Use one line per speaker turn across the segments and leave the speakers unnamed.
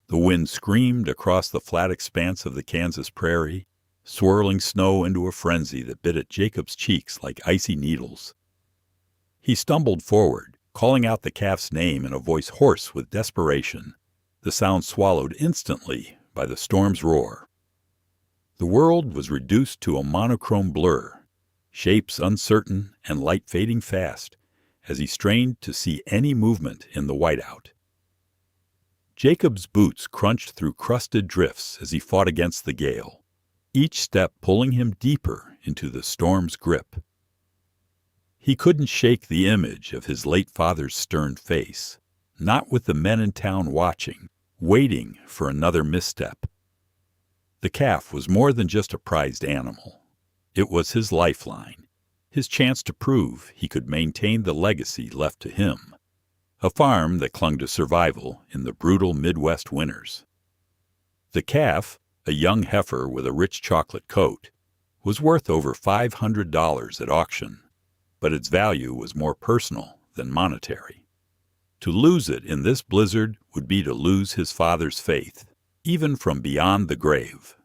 The wind screamed across the flat expanse of the Kansas prairie, swirling snow into a frenzy that bit at Jacob's cheeks like icy needles. He stumbled forward, calling out the calf's name in a voice hoarse with desperation, the sound swallowed instantly by the storm's roar. The world was reduced to a monochrome blur, shapes uncertain and light fading fast, as he strained to see any movement in the whiteout. Jacob's boots crunched through crusted drifts as he fought against the gale, each step pulling him deeper into the storm's grip. He couldn't shake the image of his late father's stern face, not with the men in town watching, waiting for another misstep. The calf was more than just a prized animal. It was his lifeline, his chance to prove he could maintain the legacy left to him, a farm that clung to survival in the brutal Midwest winters. The calf, a young heifer with a rich chocolate coat, was worth over $500 at auction, but its value was more personal than monetary. To lose it in this blizzard would be to lose his father's faith, even from beyond the grave.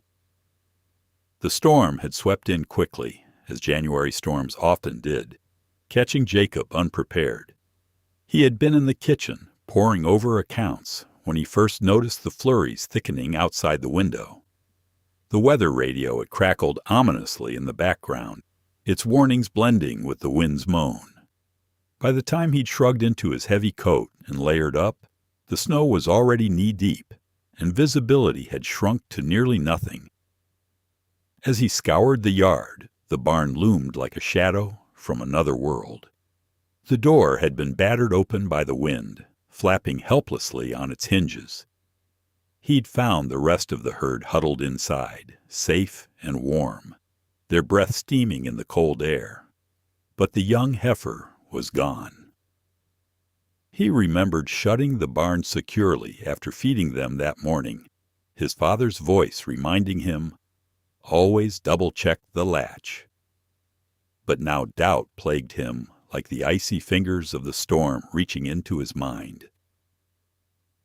The storm had swept in quickly, as January storms often did, catching Jacob unprepared. He had been in the kitchen, poring over accounts, when he first noticed the flurries thickening outside the window. The weather radio had crackled ominously in the background, its warnings blending with the wind's moan. By the time he'd shrugged into his heavy coat and layered up, the snow was already knee-deep, and visibility had shrunk to nearly nothing. As he scoured the yard, the barn loomed like a shadow from another world. The door had been battered open by the wind, flapping helplessly on its hinges. He'd found the rest of the herd huddled inside, safe and warm, their breath steaming in the cold air. But the young heifer was gone. He remembered shutting the barn securely after feeding them that morning, his father's voice reminding him, "Always double-check the latch." But now doubt plagued him like the icy fingers of the storm reaching into his mind.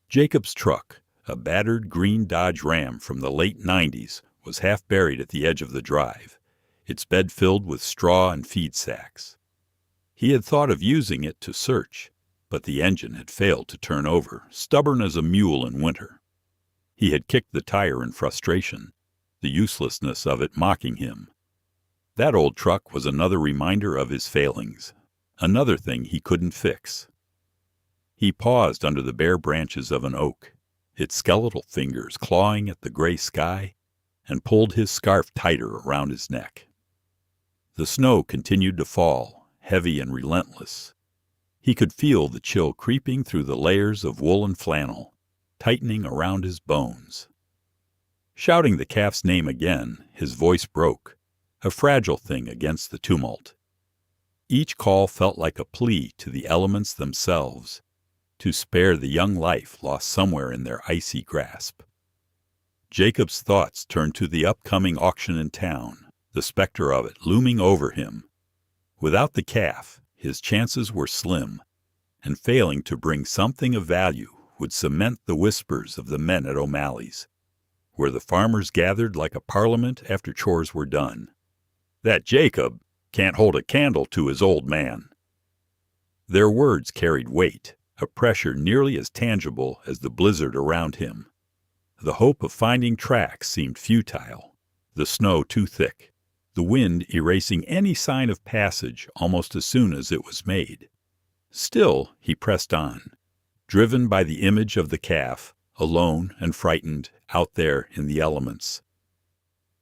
Jacob's truck, a battered green Dodge Ram from the late 90s, was half buried at the edge of the drive, its bed filled with straw and feed sacks. He had thought of using it to search, but the engine had failed to turn over, stubborn as a mule in winter. He had kicked the tire in frustration, the uselessness of it mocking him. That old truck was another reminder of his failings, another thing he couldn't fix. He paused under the bare branches of an oak, its skeletal fingers clawing at the gray sky, and pulled his scarf tighter around his neck. The snow continued to fall, heavy and relentless. He could feel the chill creeping through the layers of wool and flannel, tightening around his bones. Shouting the calf's name again, his voice broke, a fragile thing against the tumult. Each call felt like a plea to the elements themselves, to spare the young life lost somewhere in their icy grasp. Jacob's thoughts turned to the upcoming auction in town, the specter of it looming over him. Without the calf, his chances were slim, and failing to bring something of value would cement the whispers of the men at O'Malley's, where the farmers gathered like a parliament after chores were done. "That Jacob can't hold a candle to his old man." Their words carried weight, a pressure nearly as tangible as the blizzard around him. The hope of finding tracks seemed futile, the snow too thick, the wind erasing any sign of passage almost as soon as it was made. Still, he pressed on, driven by the image of the calf, alone and frightened, out there in the elements.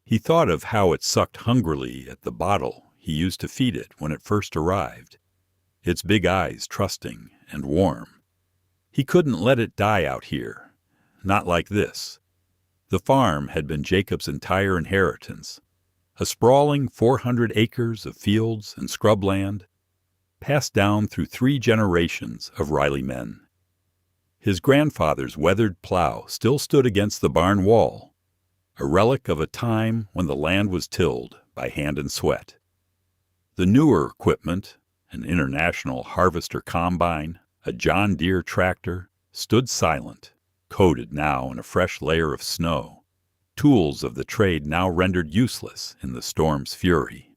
He thought of how it sucked hungrily at the bottle he used to feed it when it first arrived, its big eyes trusting and warm. He couldn't let it die out here, not like this. The farm had been Jacob's entire inheritance, a sprawling 400 acres of fields and scrubland, passed down through 3 generations of Riley men. His grandfather's weathered plow still stood against the barn wall, a relic of a time when the land was tilled by hand and sweat. The newer equipment, an international harvester combine, a John Deere tractor, stood silent, coated now in a fresh layer of snow, tools of the trade now rendered useless in the storm's fury.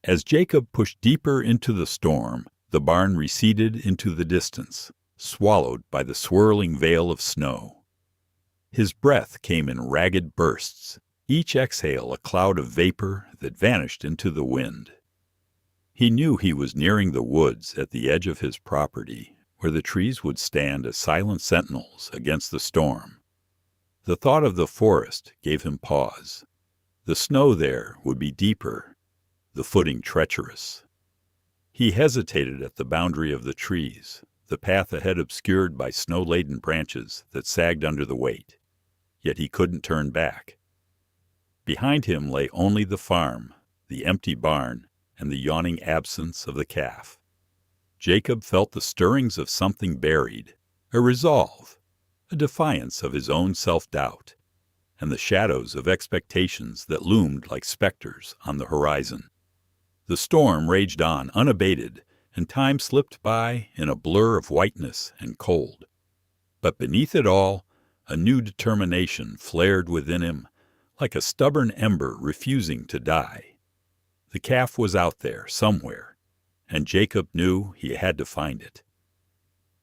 As Jacob pushed deeper into the storm, the barn receded into the distance, swallowed by the swirling veil of snow. His breath came in ragged bursts, each exhale a cloud of vapor that vanished into the wind. He knew he was nearing the woods at the edge of his property, where the trees would stand as silent sentinels against the storm. The thought of the forest gave him pause. The snow there would be deeper, the footing treacherous. He hesitated at the boundary of the trees, the path ahead obscured by snow-laden branches that sagged under the weight. Yet he couldn't turn back. Behind him lay only the farm, the empty barn, and the yawning absence of the calf. Jacob felt the stirrings of something buried, a resolve, a defiance of his own self-doubt, and the shadows of expectations that loomed like specters on the horizon. The storm raged on unabated, and time slipped by in a blur of whiteness and cold. But beneath it all, a new determination flared within him, like a stubborn ember refusing to die. The calf was out there somewhere, and Jacob knew he had to find it.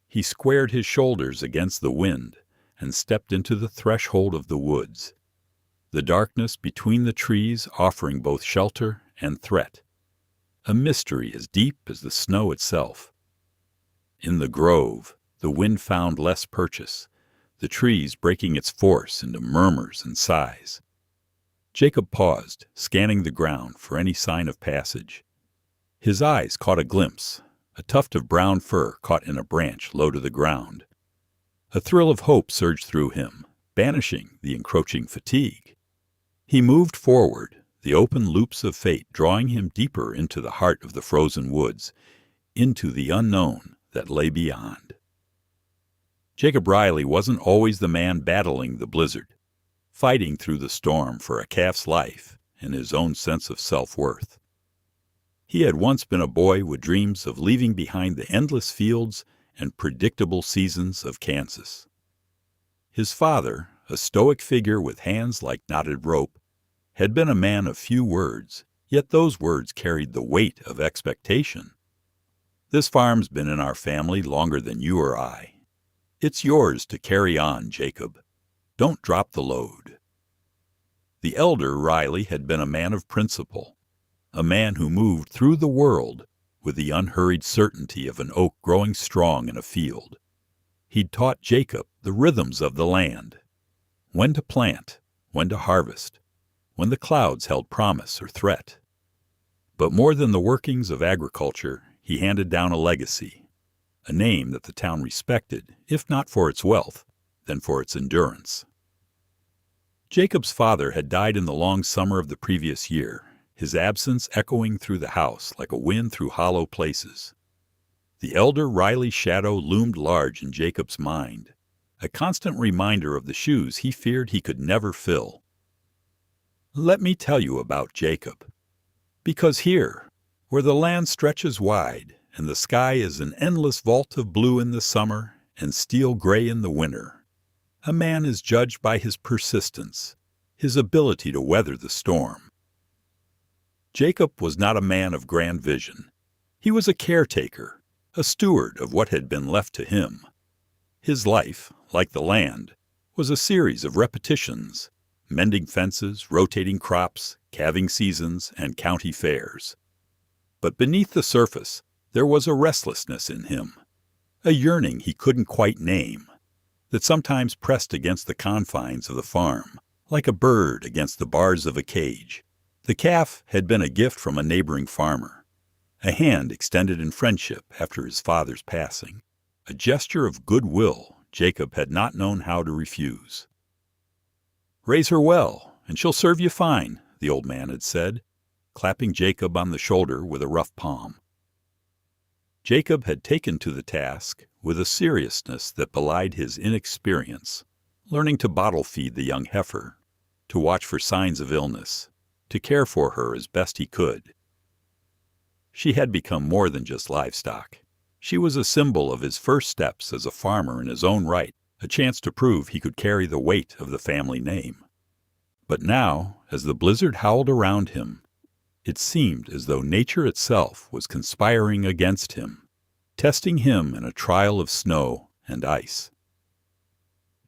He squared his shoulders against the wind and stepped into the threshold of the woods, the darkness between the trees offering both shelter and threat, a mystery as deep as the snow itself. In the grove, the wind found less purchase, the trees breaking its force into murmurs and sighs. Jacob paused, scanning the ground for any sign of passage. His eyes caught a glimpse, a tuft of brown fur caught in a branch low to the ground. A thrill of hope surged through him, banishing the encroaching fatigue. He moved forward, the open loops of fate drawing him deeper into the heart of the frozen woods, into the unknown that lay beyond. Jacob Riley wasn't always the man battling the blizzard, fighting through the storm for a calf's life and his own sense of self-worth. He had once been a boy with dreams of leaving behind the endless fields and predictable seasons of Kansas. His father, a stoic figure with hands like knotted rope, had been a man of few words, yet those words carried the weight of expectation. This farm's been in our family longer than you or I. It's yours to carry on, Jacob. Don't drop the load. The elder Riley had been a man of principle, a man who moved through the world with the unhurried certainty of an oak growing strong in a field. He'd taught Jacob the rhythms of the land, when to plant, when to harvest, when the clouds held promise or threat. But more than the workings of agriculture, he handed down a legacy, a name that the town respected, if not for its wealth, then for its endurance. Jacob's father had died in the long summer of the previous year, his absence echoing through the house like a wind through hollow places. The elder Riley's shadow loomed large in Jacob's mind, a constant reminder of the shoes he feared he could never fill. Let me tell you about Jacob. Because here, where the land stretches wide and the sky is an endless vault of blue in the summer and steel gray in the winter, a man is judged by his persistence, his ability to weather the storm. Jacob was not a man of grand vision. He was a caretaker, a steward of what had been left to him. His life, like the land, was a series of repetitions, mending fences, rotating crops, calving seasons, and county fairs. But beneath the surface, there was a restlessness in him, a yearning he couldn't quite name, that sometimes pressed against the confines of the farm, like a bird against the bars of a cage. The calf had been a gift from a neighboring farmer, a hand extended in friendship after his father's passing, a gesture of goodwill Jacob had not known how to refuse. "Raise her well, and she'll serve you fine," the old man had said, clapping Jacob on the shoulder with a rough palm. Jacob had taken to the task with a seriousness that belied his inexperience, learning to bottle feed the young heifer, to watch for signs of illness, to care for her as best he could. She had become more than just livestock. She was a symbol of his first steps as a farmer in his own right, a chance to prove he could carry the weight of the family name. But now, as the blizzard howled around him, it seemed as though nature itself was conspiring against him, testing him in a trial of snow and ice.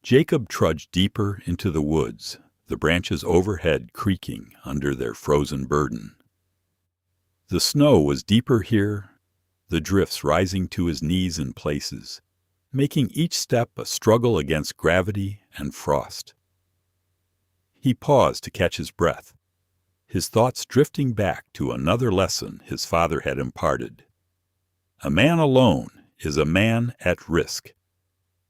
Jacob trudged deeper into the woods, the branches overhead creaking under their frozen burden. The snow was deeper here, the drifts rising to his knees in places, making each step a struggle against gravity and frost. He paused to catch his breath, his thoughts drifting back to another lesson his father had imparted. A man alone is a man at risk.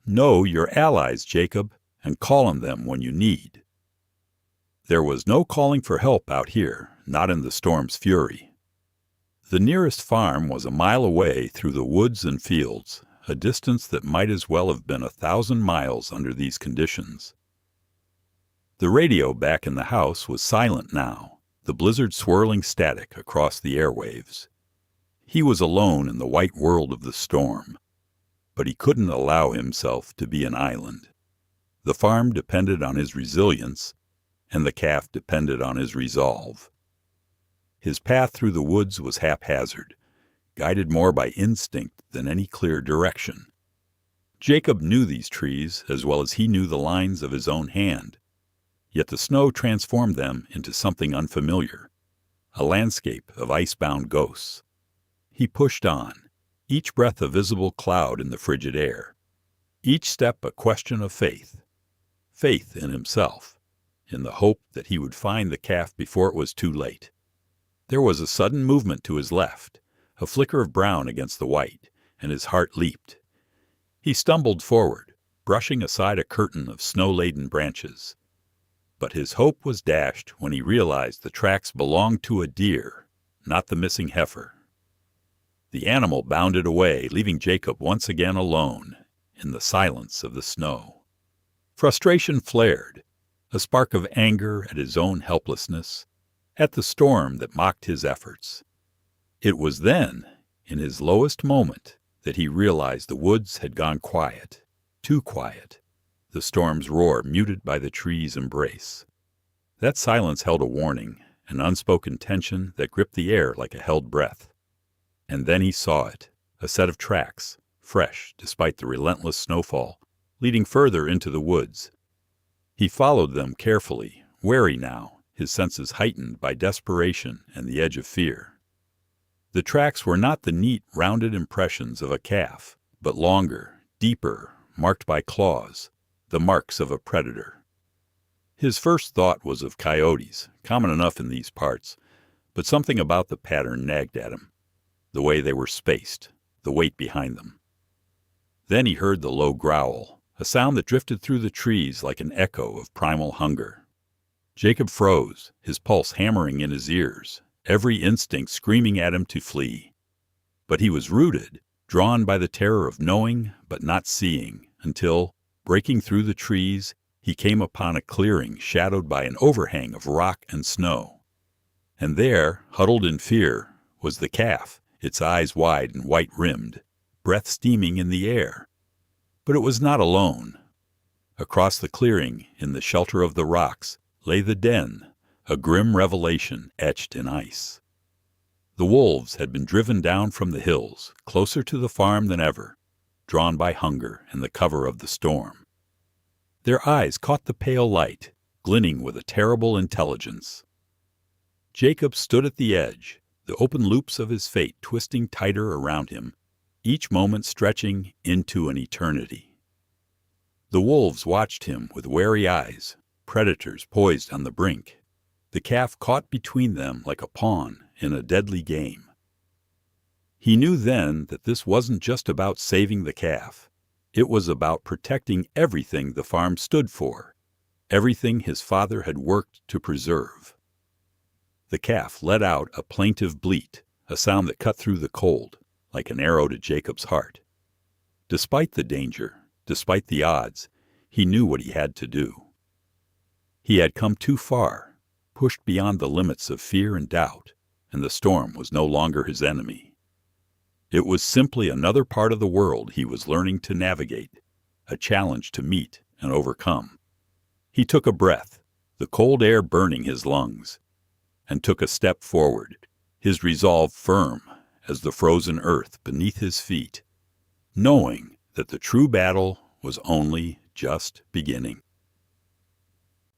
Know your allies, Jacob, and call on them when you need. There was no calling for help out here, not in the storm's fury. The nearest farm was a mile away through the woods and fields, a distance that might as well have been 1,000 miles under these conditions. The radio back in the house was silent now, the blizzard swirling static across the airwaves. He was alone in the white world of the storm, but he couldn't allow himself to be an island. The farm depended on his resilience, and the calf depended on his resolve. His path through the woods was haphazard, guided more by instinct than any clear direction. Jacob knew these trees as well as he knew the lines of his own hand, yet the snow transformed them into something unfamiliar, a landscape of ice-bound ghosts. He pushed on, each breath a visible cloud in the frigid air, each step a question of faith. Faith in himself, in the hope that he would find the calf before it was too late. There was a sudden movement to his left, a flicker of brown against the white, and his heart leaped. He stumbled forward, brushing aside a curtain of snow-laden branches. But his hope was dashed when he realized the tracks belonged to a deer, not the missing heifer. The animal bounded away, leaving Jacob once again alone in the silence of the snow. Frustration flared, a spark of anger at his own helplessness, at the storm that mocked his efforts. It was then, in his lowest moment, that he realized the woods had gone quiet, too quiet, the storm's roar muted by the trees' embrace. That silence held a warning, an unspoken tension that gripped the air like a held breath. And then he saw it, a set of tracks, fresh despite the relentless snowfall, leading further into the woods. He followed them carefully, wary now, his senses heightened by desperation and the edge of fear. The tracks were not the neat, rounded impressions of a calf, but longer, deeper, marked by claws, the marks of a predator. His first thought was of coyotes, common enough in these parts, but something about the pattern nagged at him. The way they were spaced, the weight behind them. Then he heard the low growl, a sound that drifted through the trees like an echo of primal hunger. Jacob froze, his pulse hammering in his ears, every instinct screaming at him to flee. But he was rooted, drawn by the terror of knowing but not seeing, until, breaking through the trees, he came upon a clearing shadowed by an overhang of rock and snow. And there, huddled in fear, was the calf, its eyes wide and white-rimmed, breath steaming in the air. But it was not alone. Across the clearing, in the shelter of the rocks, lay the den, a grim revelation etched in ice. The wolves had been driven down from the hills, closer to the farm than ever, drawn by hunger and the cover of the storm. Their eyes caught the pale light, glinting with a terrible intelligence. Jacob stood at the edge, the open loops of his fate twisting tighter around him, each moment stretching into an eternity. The wolves watched him with wary eyes, predators poised on the brink, the calf caught between them like a pawn in a deadly game. He knew then that this wasn't just about saving the calf. It was about protecting everything the farm stood for, everything his father had worked to preserve. The calf let out a plaintive bleat, a sound that cut through the cold, like an arrow to Jacob's heart. Despite the danger, despite the odds, he knew what he had to do. He had come too far, pushed beyond the limits of fear and doubt, and the storm was no longer his enemy. It was simply another part of the world he was learning to navigate, a challenge to meet and overcome. He took a breath, the cold air burning his lungs, and took a step forward, his resolve firm as the frozen earth beneath his feet, knowing that the true battle was only just beginning.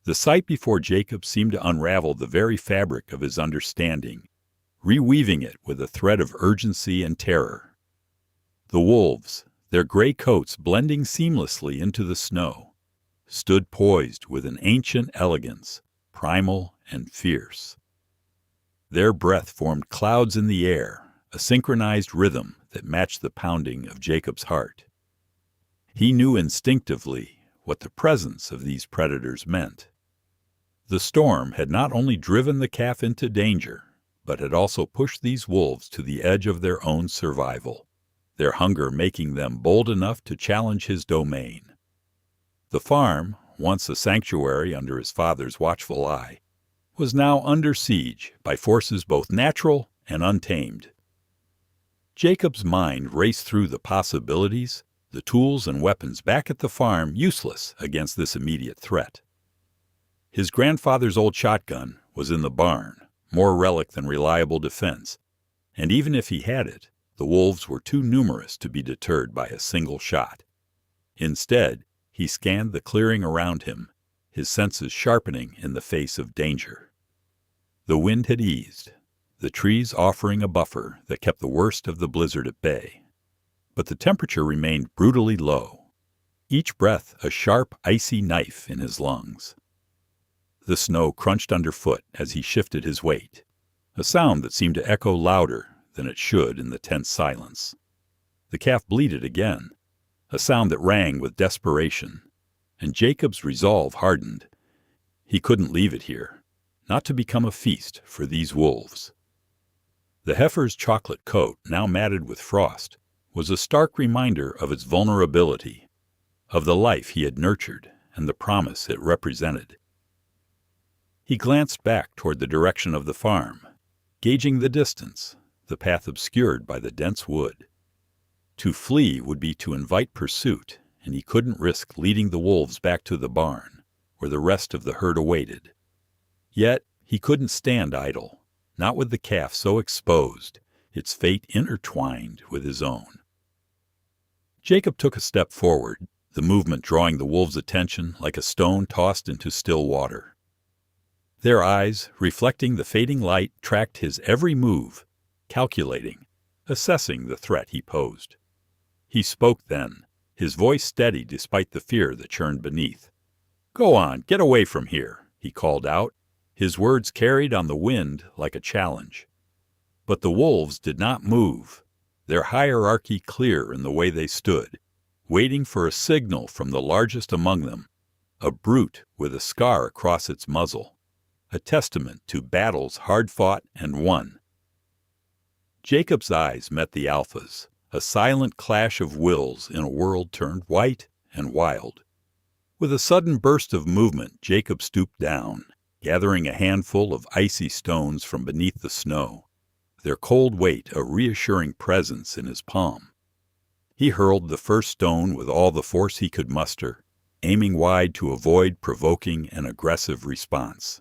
The sight before Jacob seemed to unravel the very fabric of his understanding, reweaving it with a thread of urgency and terror. The wolves, their gray coats blending seamlessly into the snow, stood poised with an ancient elegance, primal and fierce. Their breath formed clouds in the air, a synchronized rhythm that matched the pounding of Jacob's heart. He knew instinctively what the presence of these predators meant. The storm had not only driven the calf into danger, but had also pushed these wolves to the edge of their own survival, their hunger making them bold enough to challenge his domain. The farm, once a sanctuary under his father's watchful eye, was now under siege by forces both natural and untamed. Jacob's mind raced through the possibilities, the tools and weapons back at the farm useless against this immediate threat. His grandfather's old shotgun was in the barn, more relic than reliable defense, and even if he had it, the wolves were too numerous to be deterred by a single shot. Instead, he scanned the clearing around him, his senses sharpening in the face of danger. The wind had eased, the trees offering a buffer that kept the worst of the blizzard at bay. But the temperature remained brutally low, each breath a sharp, icy knife in his lungs. The snow crunched underfoot as he shifted his weight, a sound that seemed to echo louder than it should in the tense silence. The calf bleated again, a sound that rang with desperation, and Jacob's resolve hardened. He couldn't leave it here, not to become a feast for these wolves. The heifer's chocolate coat, now matted with frost, was a stark reminder of its vulnerability, of the life he had nurtured and the promise it represented. He glanced back toward the direction of the farm, gauging the distance, the path obscured by the dense wood. To flee would be to invite pursuit, and he couldn't risk leading the wolves back to the barn, where the rest of the herd awaited. Yet he couldn't stand idle, not with the calf so exposed, its fate intertwined with his own. Jacob took a step forward, the movement drawing the wolves' attention like a stone tossed into still water. Their eyes, reflecting the fading light, tracked his every move, calculating, assessing the threat he posed. He spoke then, his voice steady despite the fear that churned beneath. "Go on, get away from here," he called out, his words carried on the wind like a challenge. But the wolves did not move, their hierarchy clear in the way they stood, waiting for a signal from the largest among them, a brute with a scar across its muzzle, a testament to battles hard fought and won. Jacob's eyes met the alpha's, a silent clash of wills in a world turned white and wild. With a sudden burst of movement, Jacob stooped down, gathering a handful of icy stones from beneath the snow, their cold weight a reassuring presence in his palm. He hurled the first stone with all the force he could muster, aiming wide to avoid provoking an aggressive response.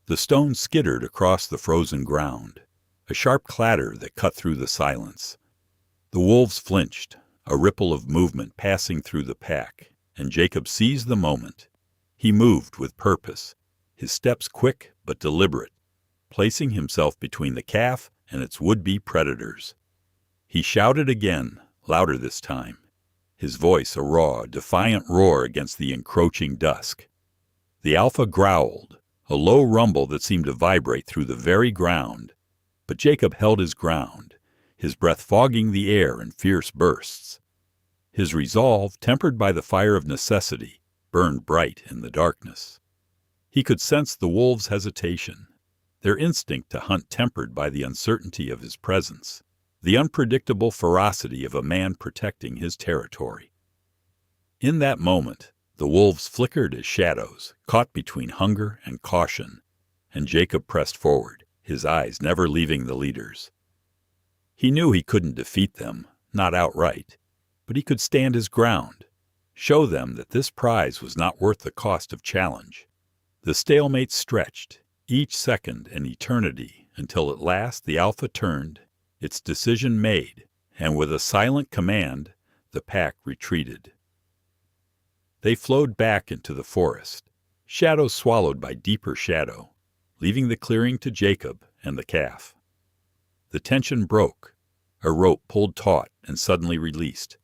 The stone skittered across the frozen ground, a sharp clatter that cut through the silence. The wolves flinched, a ripple of movement passing through the pack, and Jacob seized the moment. He moved with purpose, his steps quick but deliberate, placing himself between the calf and its would-be predators. He shouted again, louder this time, his voice a raw, defiant roar against the encroaching dusk. The alpha growled, a low rumble that seemed to vibrate through the very ground, but Jacob held his ground, his breath fogging the air in fierce bursts. His resolve, tempered by the fire of necessity, burned bright in the darkness. He could sense the wolves' hesitation, their instinct to hunt tempered by the uncertainty of his presence, the unpredictable ferocity of a man protecting his territory. In that moment, the wolves flickered as shadows, caught between hunger and caution, and Jacob pressed forward, his eyes never leaving the leaders. He knew he couldn't defeat them, not outright, but he could stand his ground, show them that this prize was not worth the cost of challenge. The stalemate stretched, each second an eternity, until at last the alpha turned, its decision made, and with a silent command, the pack retreated. They flowed back into the forest, shadow swallowed by deeper shadow, leaving the clearing to Jacob and the calf. The tension broke. A rope pulled taut and suddenly released,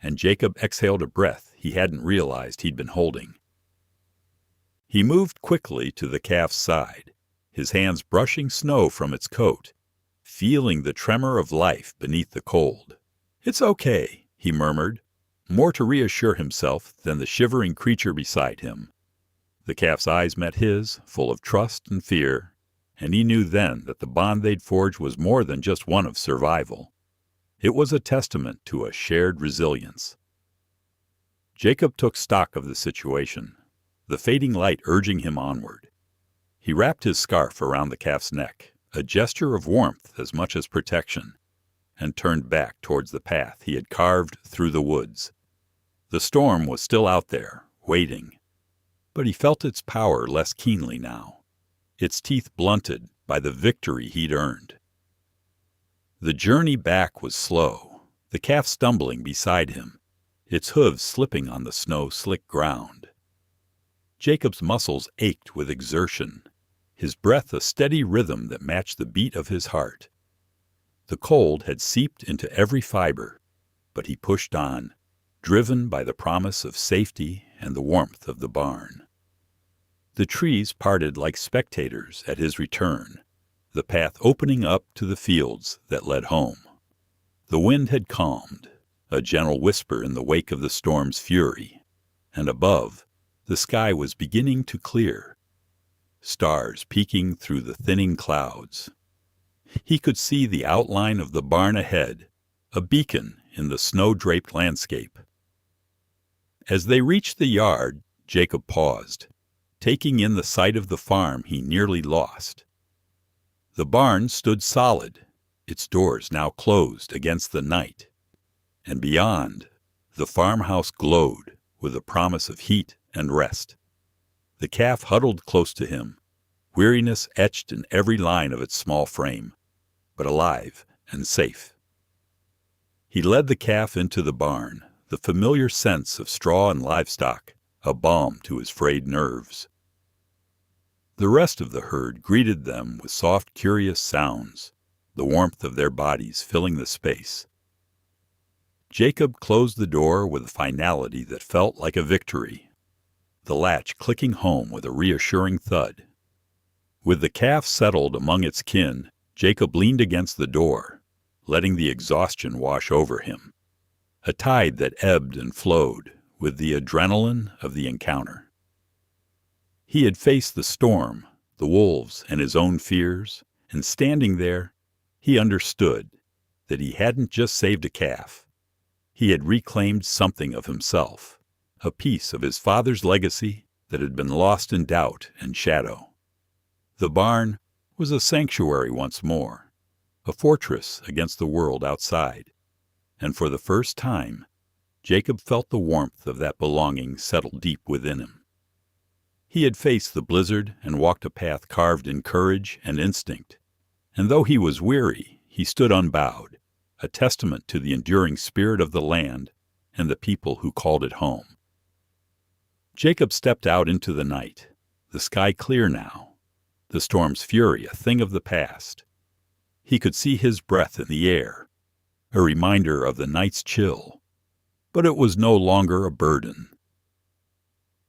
and Jacob exhaled a breath he hadn't realized he'd been holding. He moved quickly to the calf's side, his hands brushing snow from its coat, feeling the tremor of life beneath the cold. "It's okay," he murmured, more to reassure himself than the shivering creature beside him. The calf's eyes met his, full of trust and fear, and he knew then that the bond they'd forged was more than just one of survival. It was a testament to a shared resilience. Jacob took stock of the situation, the fading light urging him onward. He wrapped his scarf around the calf's neck, a gesture of warmth as much as protection, and turned back towards the path he had carved through the woods. The storm was still out there, waiting, but he felt its power less keenly now, its teeth blunted by the victory he'd earned. The journey back was slow, the calf stumbling beside him, its hooves slipping on the snow-slick ground. Jacob's muscles ached with exertion, his breath a steady rhythm that matched the beat of his heart. The cold had seeped into every fiber, but he pushed on, driven by the promise of safety and the warmth of the barn. The trees parted like spectators at his return, the path opening up to the fields that led home. The wind had calmed, a gentle whisper in the wake of the storm's fury, and above, the sky was beginning to clear, stars peeking through the thinning clouds. He could see the outline of the barn ahead, a beacon in the snow-draped landscape. As they reached the yard, Jacob paused, taking in the sight of the farm he nearly lost. The barn stood solid, its doors now closed against the night, and beyond, the farmhouse glowed with a promise of heat and rest. The calf huddled close to him, weariness etched in every line of its small frame, but alive and safe. He led the calf into the barn, the familiar sense of straw and livestock, a balm to his frayed nerves. The rest of the herd greeted them with soft, curious sounds, the warmth of their bodies filling the space. Jacob closed the door with a finality that felt like a victory, the latch clicking home with a reassuring thud. With the calf settled among its kin, Jacob leaned against the door, letting the exhaustion wash over him, a tide that ebbed and flowed with the adrenaline of the encounter. He had faced the storm, the wolves, and his own fears, and standing there, he understood that he hadn't just saved a calf. He had reclaimed something of himself, a piece of his father's legacy that had been lost in doubt and shadow. The barn was a sanctuary once more, a fortress against the world outside, and for the first time, Jacob felt the warmth of that belonging settle deep within him. He had faced the blizzard and walked a path carved in courage and instinct, and though he was weary, he stood unbowed, a testament to the enduring spirit of the land and the people who called it home. Jacob stepped out into the night, the sky clear now, the storm's fury a thing of the past. He could see his breath in the air, a reminder of the night's chill, but it was no longer a burden.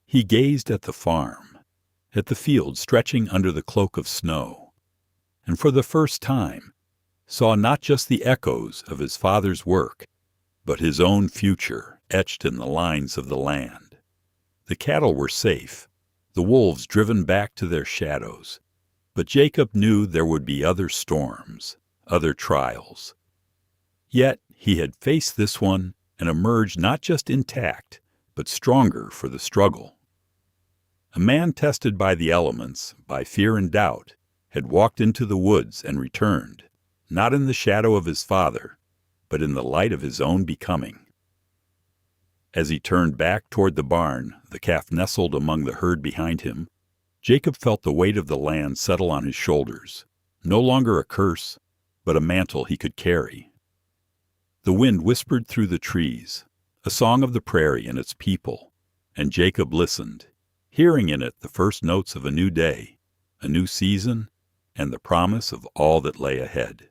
He gazed at the farm, at the field stretching under the cloak of snow, and for the first time saw not just the echoes of his father's work, but his own future etched in the lines of the land. The cattle were safe, the wolves driven back to their shadows, but Jacob knew there would be other storms, other trials. Yet he had faced this one and emerged not just intact, but stronger for the struggle. A man tested by the elements, by fear and doubt, had walked into the woods and returned, not in the shadow of his father, but in the light of his own becoming. As he turned back toward the barn, the calf nestled among the herd behind him. Jacob felt the weight of the land settle on his shoulders, no longer a curse, but a mantle he could carry. The wind whispered through the trees, a song of the prairie and its people, and Jacob listened, hearing in it the first notes of a new day, a new season, and the promise of all that lay ahead.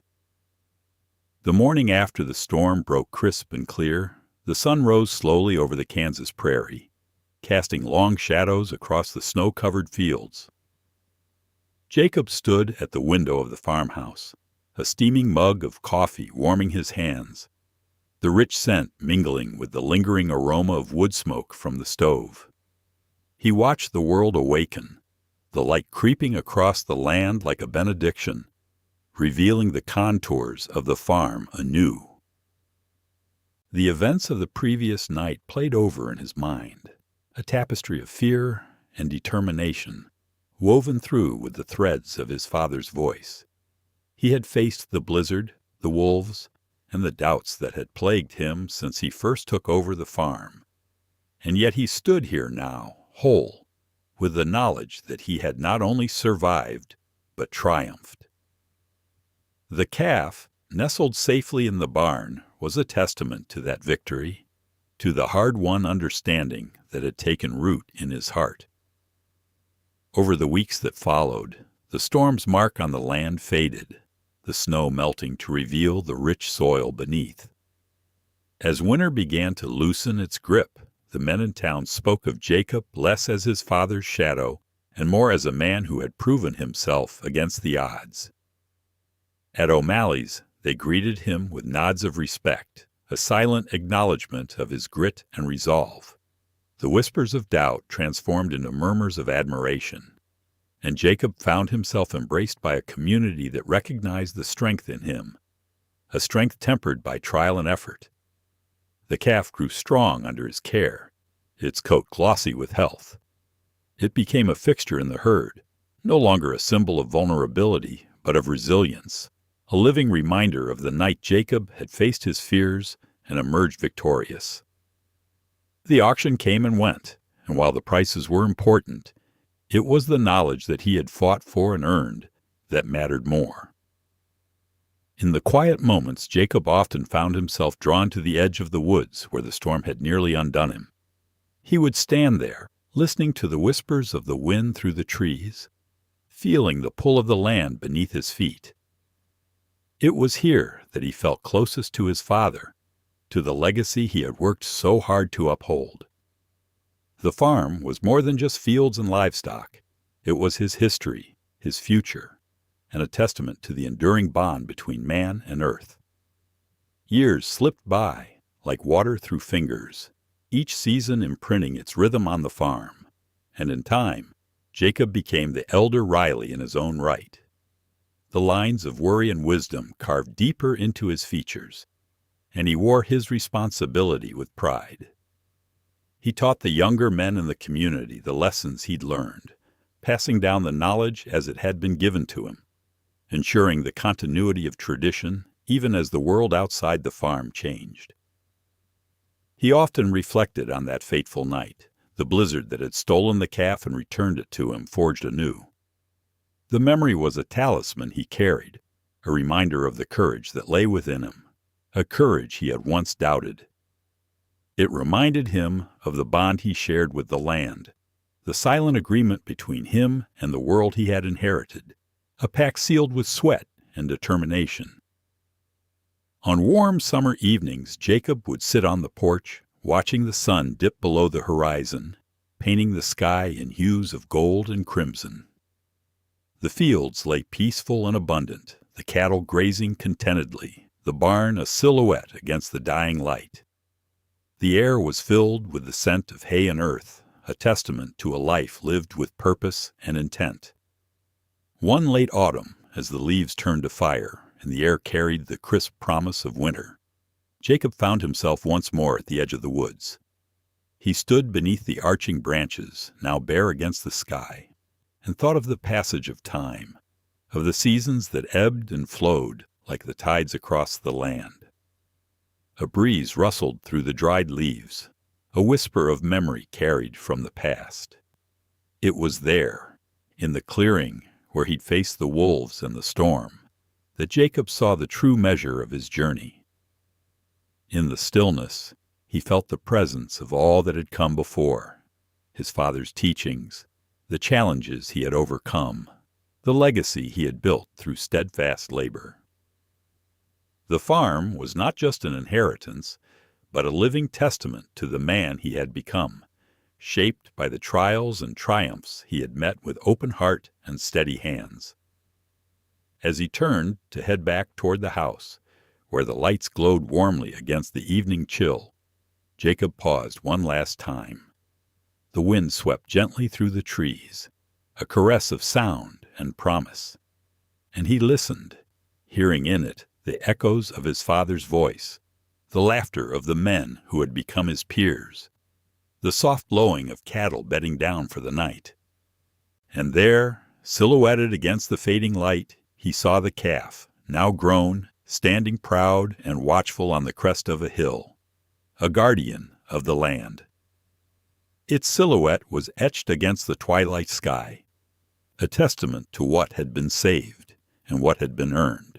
The morning after the storm broke crisp and clear, the sun rose slowly over the Kansas prairie, casting long shadows across the snow-covered fields. Jacob stood at the window of the farmhouse, a steaming mug of coffee warming his hands, the rich scent mingling with the lingering aroma of wood smoke from the stove. He watched the world awaken, the light creeping across the land like a benediction, revealing the contours of the farm anew. The events of the previous night played over in his mind, a tapestry of fear and determination, woven through with the threads of his father's voice. He had faced the blizzard, the wolves, and the doubts that had plagued him since he first took over the farm. And yet he stood here now, whole, with the knowledge that he had not only survived, but triumphed. The calf, nestled safely in the barn, was a testament to that victory, to the hard-won understanding that had taken root in his heart. Over the weeks that followed, the storm's mark on the land faded, the snow melting to reveal the rich soil beneath. As winter began to loosen its grip, the men in town spoke of Jacob less as his father's shadow and more as a man who had proven himself against the odds. At O'Malley's, they greeted him with nods of respect, a silent acknowledgment of his grit and resolve. The whispers of doubt transformed into murmurs of admiration, and Jacob found himself embraced by a community that recognized the strength in him, a strength tempered by trial and effort. The calf grew strong under his care, its coat glossy with health. It became a fixture in the herd, no longer a symbol of vulnerability, but of resilience, a living reminder of the night Jacob had faced his fears and emerged victorious. The auction came and went, and while the prices were important, it was the knowledge that he had fought for and earned that mattered more. In the quiet moments, Jacob often found himself drawn to the edge of the woods where the storm had nearly undone him. He would stand there, listening to the whispers of the wind through the trees, feeling the pull of the land beneath his feet. It was here that he felt closest to his father, to the legacy he had worked so hard to uphold. The farm was more than just fields and livestock. It was his history, his future, and a testament to the enduring bond between man and earth. Years slipped by, like water through fingers, each season imprinting its rhythm on the farm, and in time, Jacob became the elder Riley in his own right. The lines of worry and wisdom carved deeper into his features, and he wore his responsibility with pride. He taught the younger men in the community the lessons he'd learned, passing down the knowledge as it had been given to him, ensuring the continuity of tradition even as the world outside the farm changed. He often reflected on that fateful night, the blizzard that had stolen the calf and returned it to him forged anew. The memory was a talisman he carried, a reminder of the courage that lay within him, a courage he had once doubted. It reminded him of the bond he shared with the land, the silent agreement between him and the world he had inherited, a pact sealed with sweat and determination. On warm summer evenings, Jacob would sit on the porch, watching the sun dip below the horizon, painting the sky in hues of gold and crimson. The fields lay peaceful and abundant, the cattle grazing contentedly, the barn a silhouette against the dying light. The air was filled with the scent of hay and earth, a testament to a life lived with purpose and intent. One late autumn, as the leaves turned to fire and the air carried the crisp promise of winter, Jacob found himself once more at the edge of the woods. He stood beneath the arching branches, now bare against the sky, and thought of the passage of time, of the seasons that ebbed and flowed like the tides across the land. A breeze rustled through the dried leaves, a whisper of memory carried from the past. It was there, in the clearing where he'd faced the wolves and the storm, that Jacob saw the true measure of his journey. In the stillness, he felt the presence of all that had come before, his father's teachings, the challenges he had overcome, the legacy he had built through steadfast labor. The farm was not just an inheritance, but a living testament to the man he had become, shaped by the trials and triumphs he had met with open heart and steady hands. As he turned to head back toward the house, where the lights glowed warmly against the evening chill, Jacob paused one last time. The wind swept gently through the trees, a caress of sound and promise, and he listened, hearing in it the echoes of his father's voice, the laughter of the men who had become his peers, the soft lowing of cattle bedding down for the night. And there, silhouetted against the fading light, he saw the calf, now grown, standing proud and watchful on the crest of a hill, a guardian of the land. Its silhouette was etched against the twilight sky, a testament to what had been saved and what had been earned.